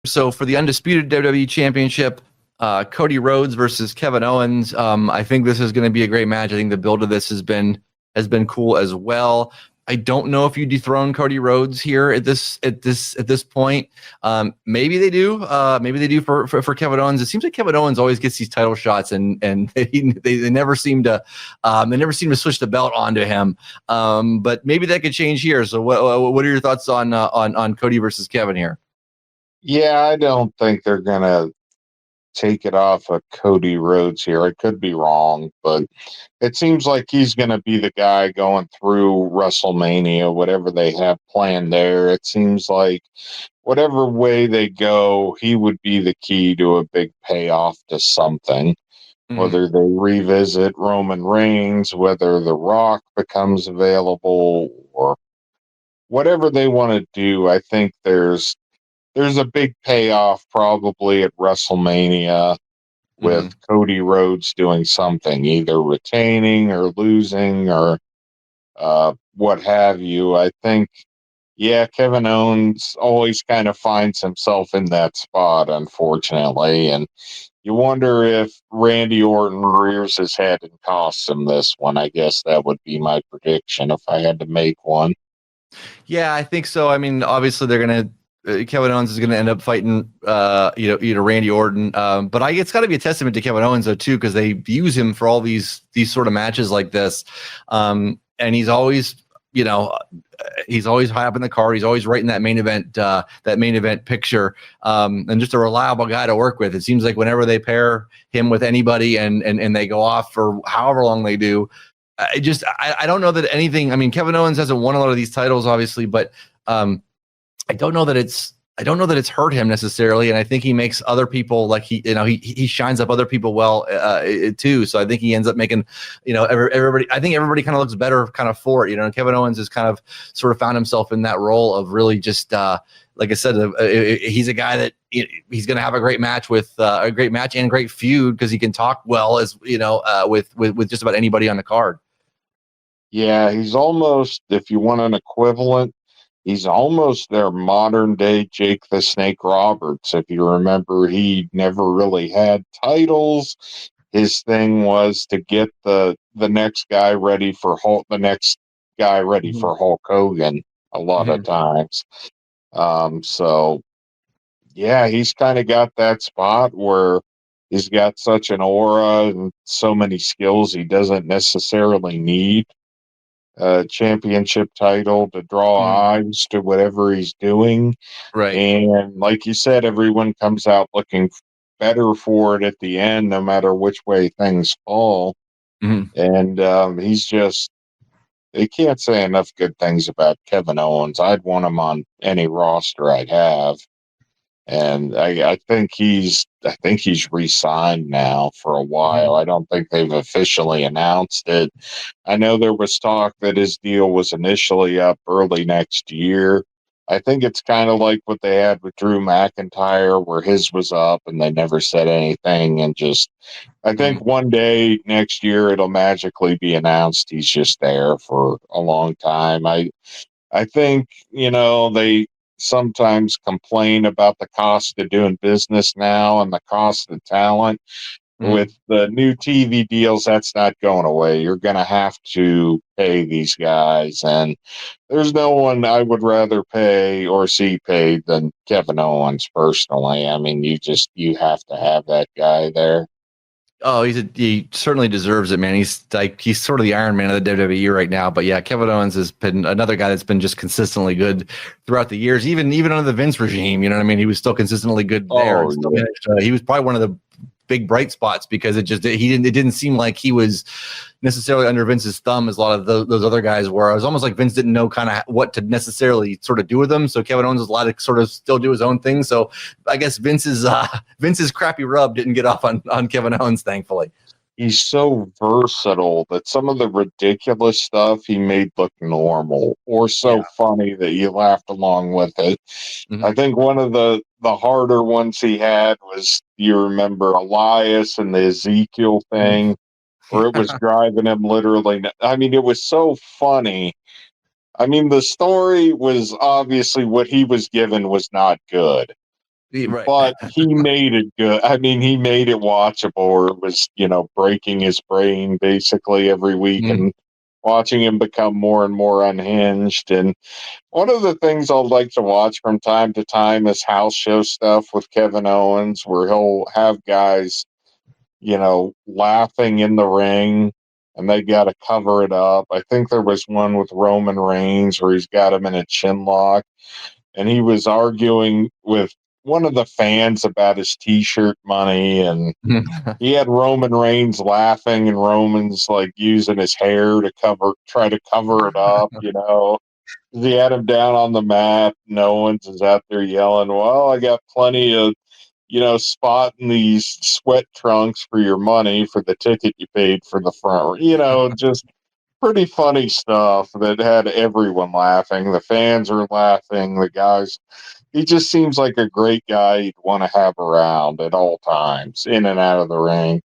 So for the undisputed WWE Championship, Cody Rhodes versus Kevin Owens. I think this is going to be a great match. I think the build of this has been cool as well. I don't know if you dethrone Cody Rhodes here at this point. Maybe they do. Maybe they do for Kevin Owens. It seems like Kevin Owens always gets these title shots, and they never seem to switch the belt onto him. But maybe that could change here. So what are your thoughts on Cody versus Kevin here? Yeah, I don't think they're gonna take it off of Cody Rhodes here. I could be wrong, but it seems like he's going to be the guy going through WrestleMania, whatever they have planned there. It seems like whatever way they go, he would be the key to a big payoff to something. Whether they revisit Roman Reigns, whether The Rock becomes available, or whatever they want to do, I think there's a big payoff probably at WrestleMania with Cody Rhodes doing something, either retaining or losing or what have you. I think, yeah, Kevin Owens always kind of finds himself in that spot, unfortunately. And you wonder if Randy Orton rears his head and costs him this one. I guess that would be my prediction if I had to make one. Yeah, I think so. I mean, obviously they're going to Kevin Owens is going to end up fighting, Randy Orton. But it's got to be a testament to Kevin Owens though too, because they use him for all these sort of matches like this, and he's always, he's always high up in the card. He's always right in that main event picture, and just a reliable guy to work with. It seems like whenever they pair him with anybody and they go off for however long they do, I don't know that anything. I mean, Kevin Owens hasn't won a lot of these titles, obviously, but I don't know that it's hurt him necessarily, and I think he makes other people like he shines up other people well too. So I think he ends up making everybody. I think everybody kind of looks better kind of for it. Kevin Owens has kind of sort of found himself in that role of really just like I said, he's a guy that he's going to have a great match with a great match and great feud because he can talk well as with just about anybody on the card. Yeah, he's almost, if you want an equivalent, he's almost their modern day Jake the Snake Roberts. If you remember, he never really had titles. His thing was to get the next guy ready for Hulk, for Hulk Hogan a lot of times. So yeah, he's kind of got that spot where he's got such an aura and so many skills he doesn't necessarily need a championship title to draw eyes to whatever he's doing. Right. And like you said, everyone comes out looking better for it at the end, no matter which way things fall. And he's just, you can't say enough good things about Kevin Owens. I'd want him on any roster I'd have. And I think he's re-signed now for a while. I don't think they've officially announced it. I know there was talk that his deal was initially up early next year. I think it's kind of like what they had with Drew McIntyre, where his was up and they never said anything. And just, I think one day next year it'll magically be announced he's just there for a long time. I think, they sometimes complain about the cost of doing business now and the cost of talent. With the new TV deals, that's not going away. You're going to have to pay these guys, and there's no one I would rather pay or see paid than Kevin Owens personally. I mean, you have to have that guy there. Oh, he certainly deserves it, man. He's sort of the Iron Man of the WWE right now. But yeah, Kevin Owens has been another guy that's been just consistently good throughout the years, even under the Vince regime. You know what I mean? He was still consistently good there. He was probably one of the big bright spots because it didn't seem like he was necessarily under Vince's thumb as a lot of those other guys were. It was almost like Vince didn't know kind of what to necessarily sort of do with them. So Kevin Owens was allowed to sort of still do his own thing. So I guess Vince's crappy rub didn't get off on Kevin Owens, thankfully. He's so versatile that some of the ridiculous stuff he made look normal or so funny that you laughed along with it. I think one of the harder ones he had was, you remember Elias and the Ezekiel thing, where it was driving him literally. I mean, it was so funny. I mean, the story was obviously what he was given was not good. Right. But he made it good. I mean, he made it watchable, or it was, breaking his brain basically every week and watching him become more and more unhinged. And one of the things I'd like to watch from time to time is house show stuff with Kevin Owens, where he'll have guys, laughing in the ring and they got to cover it up. I think there was one with Roman Reigns where he's got him in a chin lock and he was arguing with one of the fans about his t-shirt money, and he had Roman Reigns laughing and Roman's like using his hair to try to cover it up. He had him down on the mat. No one's is out there yelling, well, I got plenty of, spot in these sweat trunks for your money for the ticket you paid for the front. Just pretty funny stuff that had everyone laughing. The fans were laughing. The guys, he just seems like a great guy you'd want to have around at all times, in and out of the ring.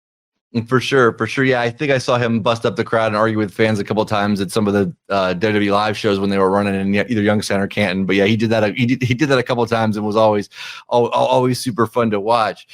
For sure. Yeah, I think I saw him bust up the crowd and argue with fans a couple of times at some of the WWE live shows when they were running in either Youngstown or Canton. But yeah, he did that. He did that a couple of times and was always super fun to watch.